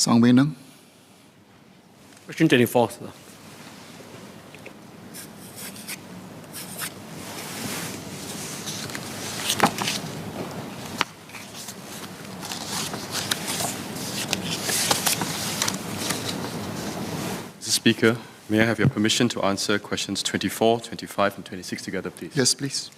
Song Question 24, sir. Mr. Speaker, may I have your permission to answer questions 24, 25, and 26 together, please? Yes, please.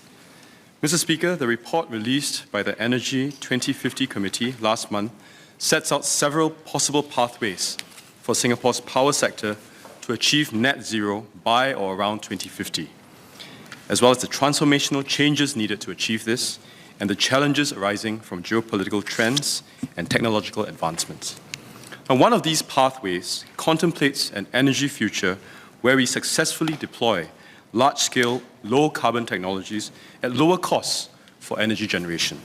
Mr. Speaker, the report released by the Energy 2050 Committee last month sets out several possible pathways for Singapore's power sector to achieve net zero by or around 2050, as well as the transformational changes needed to achieve this and the challenges arising from geopolitical trends and technological advancements. And one of these pathways contemplates an energy future where we successfully deploy large-scale, low-carbon technologies at lower costs for energy generation.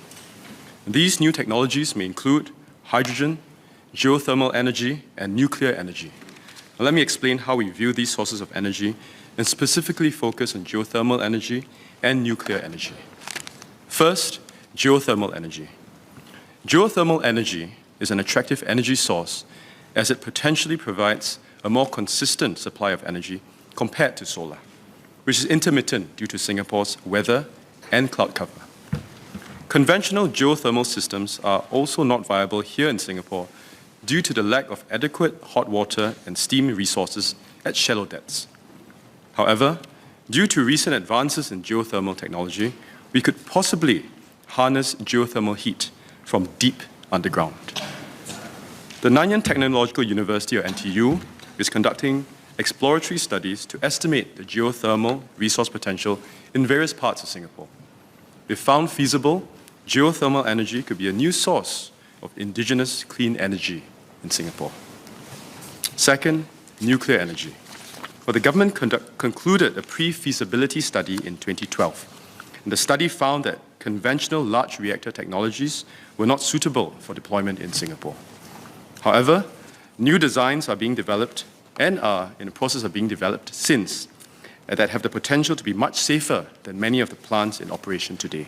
These new technologies may include hydrogen, geothermal energy, and nuclear energy. Now, let me explain how we view these sources of energy and specifically focus on geothermal energy and nuclear energy. First, geothermal energy. Geothermal energy is an attractive energy source as it potentially provides a more consistent supply of energy compared to solar, which is intermittent due to Singapore's weather and cloud cover. Conventional geothermal systems are also not viable here in Singapore due to the lack of adequate hot water and steam resources at shallow depths. However, due to recent advances in geothermal technology, we could possibly harness geothermal heat from deep underground. The Nanyang Technological University, or NTU, is conducting exploratory studies to estimate the geothermal resource potential in various parts of Singapore. If found feasible, geothermal energy could be a new source of indigenous clean energy in Singapore. Second, nuclear energy. Well, the government concluded a pre-feasibility study in 2012. And the study found that conventional large reactor technologies were not suitable for deployment in Singapore. However, new designs are being developed and are in the process of being developed since that have the potential to be much safer than many of the plants in operation today.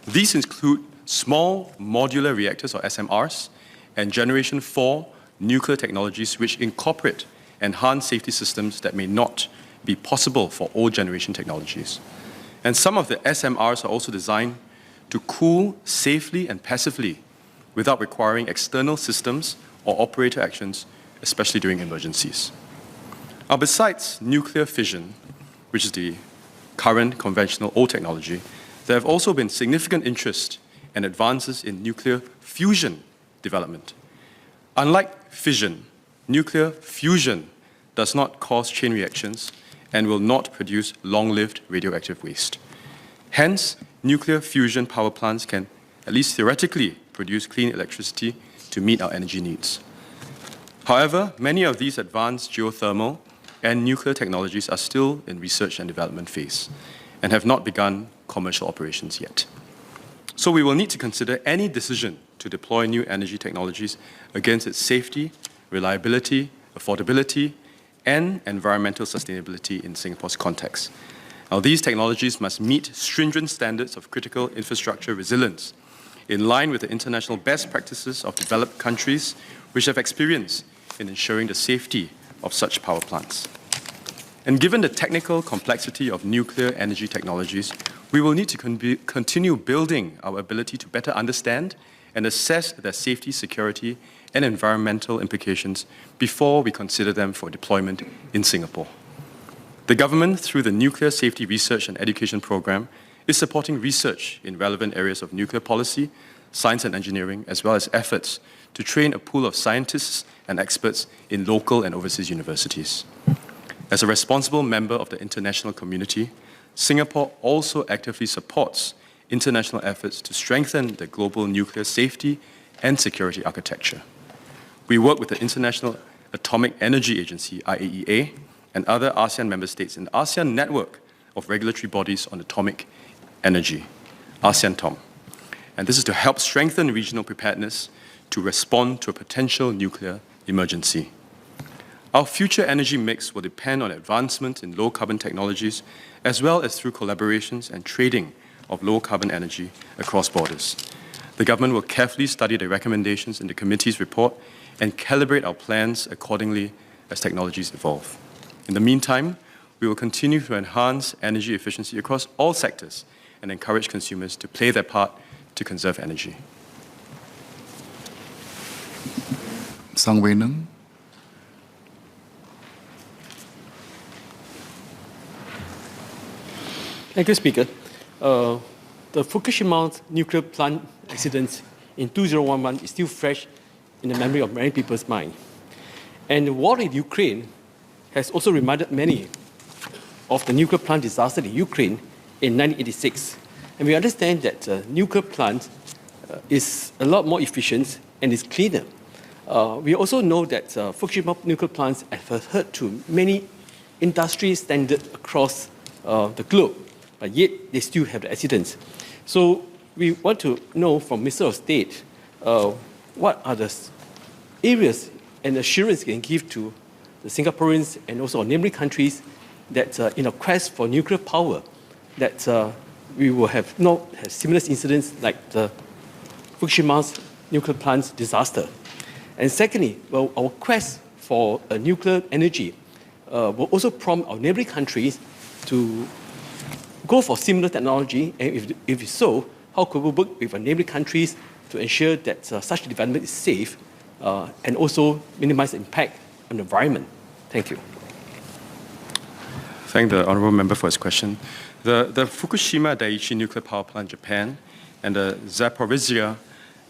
These include small modular reactors, or SMRs, and Generation 4 nuclear technologies which incorporate enhanced safety systems that may not be possible for old generation technologies. And some of the SMRs are also designed to cool safely and passively without requiring external systems or operator actions, especially during emergencies. Now, besides nuclear fission, which is the current conventional old technology, there have also been significant interest and advances in nuclear fusion development. Unlike fission, nuclear fusion does not cause chain reactions and will not produce long-lived radioactive waste. Hence, nuclear fusion power plants can, at least theoretically, produce clean electricity to meet our energy needs. However, many of these advanced geothermal and nuclear technologies are still in research and development phase and have not begun commercial operations yet. So we will need to consider any decision to deploy new energy technologies against its safety, reliability, affordability, and environmental sustainability in Singapore's context. Now, these technologies must meet stringent standards of critical infrastructure resilience in line with the international best practices of developed countries which have experience in ensuring the safety of such power plants. And given the technical complexity of nuclear energy technologies, we will need to continue building our ability to better understand and assess their safety, security, and environmental implications before we consider them for deployment in Singapore. The government, through the Nuclear Safety Research and Education Program, is supporting research in relevant areas of nuclear policy, science and engineering, as well as efforts to train a pool of scientists and experts in local and overseas universities. As a responsible member of the international community, Singapore also actively supports international efforts to strengthen the global nuclear safety and security architecture. We work with the International Atomic Energy Agency, IAEA, and other ASEAN member states in the ASEAN network of regulatory bodies on atomic energy, ASEAN-TOM. And this is to help strengthen regional preparedness to respond to a potential nuclear emergency. Our future energy mix will depend on advancement in low-carbon technologies, as well as through collaborations and trading of low-carbon energy across borders. The government will carefully study the recommendations in the committee's report and calibrate our plans accordingly as technologies evolve. In the meantime, we will continue to enhance energy efficiency across all sectors and encourage consumers to play their part to conserve energy. Sang Wei Neng. Thank you, Speaker. The Fukushima nuclear plant accident in 2011 is still fresh in the memory of many people's mind. And the war in Ukraine has also reminded many of the nuclear plant disaster in Ukraine in 1986. And we understand that nuclear plant is a lot more efficient and is cleaner. We also know that Fukushima nuclear plants have adhered to many industry standards across the globe, but yet they still have the accidents. So we want to know from Minister of State what are the areas and assurance can give to the Singaporeans and also our neighboring countries that in a quest for nuclear power, that we will have not have similar incidents like the Fukushima's nuclear plant disaster. And secondly, well, our quest for nuclear energy will also prompt our neighboring countries to go for similar technology, and if so, how could we work with our neighboring countries to ensure that such development is safe and also minimize the impact on the environment? Thank you. Thank the honourable member for his question. The Fukushima Daiichi nuclear power plant in Japan and the Zaporizhzhia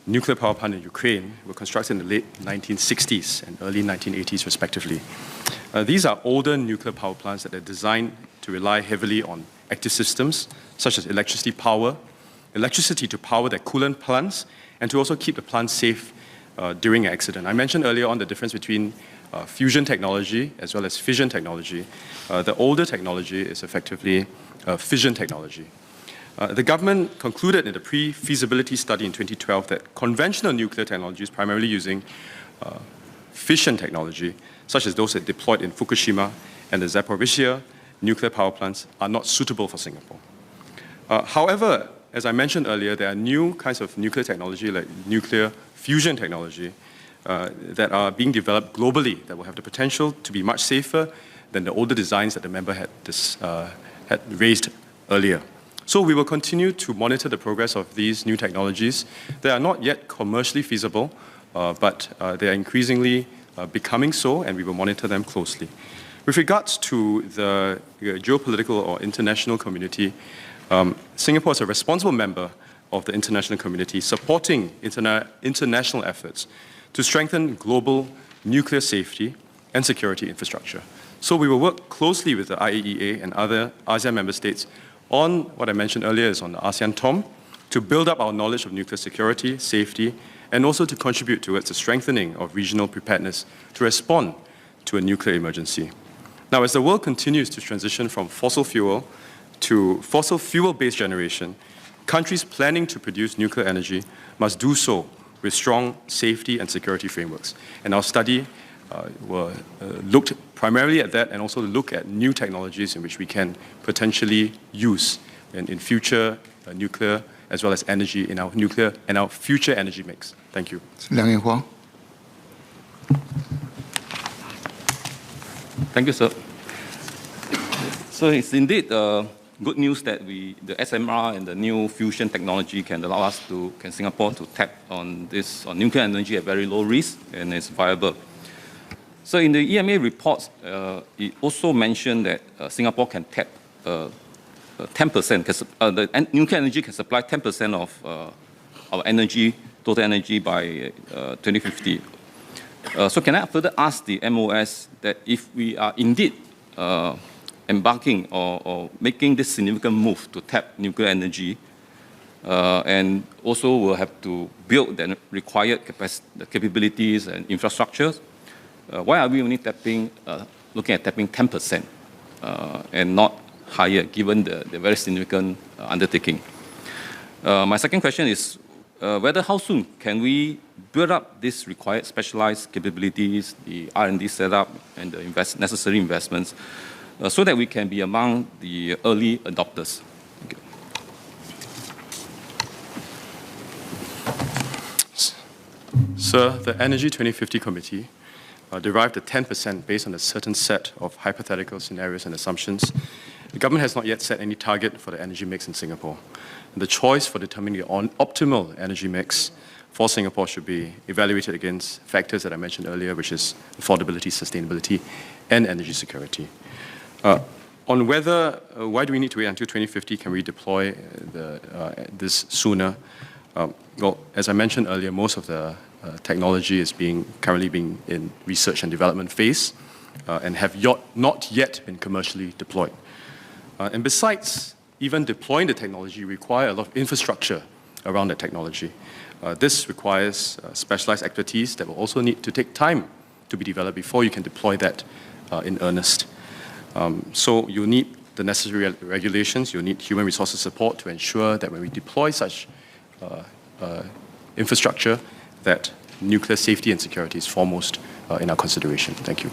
nuclear power plant in Ukraine were constructed in the late 1960s and early 1980s, respectively. These are older nuclear power plants that are designed to rely heavily on active systems, such as electricity to power their coolant plants, and to also keep the plant safe during an accident. I mentioned earlier on the difference between fusion technology as well as fission technology. The older technology is effectively fission technology. The government concluded in the pre-feasibility study in 2012 that conventional nuclear technologies, primarily using fission technology, such as those that deployed in Fukushima and the Zaporizhzhia nuclear power plants, are not suitable for Singapore. However, as I mentioned earlier, there are new kinds of nuclear technology, like nuclear fusion technology, that are being developed globally that will have the potential to be much safer than the older designs that the member had raised earlier. So we will continue to monitor the progress of these new technologies. They are not yet commercially feasible, but they are increasingly becoming so, and we will monitor them closely. With regards to the geopolitical or international community, Singapore is a responsible member of the international community, supporting international efforts to strengthen global nuclear safety and security infrastructure. So we will work closely with the IAEA and other ASEAN member states on what I mentioned earlier is on the ASEAN TOM, to build up our knowledge of nuclear security, safety, and also to contribute towards the strengthening of regional preparedness to respond to a nuclear emergency. Now, as the world continues to transition from fossil fuel to fossil fuel-based generation, countries planning to produce nuclear energy must do so with strong safety and security frameworks. And our study looked primarily at that and also look at new technologies in which we can potentially use in future nuclear as well as energy in our nuclear and our future energy mix. Thank you. Liang Yanhua. Thank you, sir. So it's indeed good news that the SMR and the new fusion technology can allow us can Singapore to tap on nuclear energy at very low risk, and it's viable. So in the EMA reports, it also mentioned that Singapore can tap 10%, the nuclear energy can supply 10% of our energy, total energy by 2050. So can I further ask the MOS that if we are indeed embarking or making this significant move to tap nuclear energy, and also will have to build the required capabilities and infrastructures, why are we only looking at tapping 10% and not higher, given the very significant undertaking? My second question is how soon can we build up these required specialized capabilities, the R&D setup, and the necessary investments, so that we can be among the early adopters? Thank you. Sir, the Energy 2050 Committee derived a 10% based on a certain set of hypothetical scenarios and assumptions. The government has not yet set any target for the energy mix in Singapore. And the choice for determining the optimal energy mix for Singapore should be evaluated against factors that I mentioned earlier, which is affordability, sustainability, and energy security. On whether, why do we need to wait until 2050? Can we deploy this sooner? Well, as I mentioned earlier, most of the technology is currently being in research and development phase and have not yet been commercially deployed. And besides, even deploying the technology require a lot of infrastructure around the technology. This requires specialized expertise that will also need to take time to be developed before you can deploy that in earnest. So you need the necessary regulations, you need human resources support to ensure that when we deploy such infrastructure, that nuclear safety and security is foremost in our consideration. Thank you.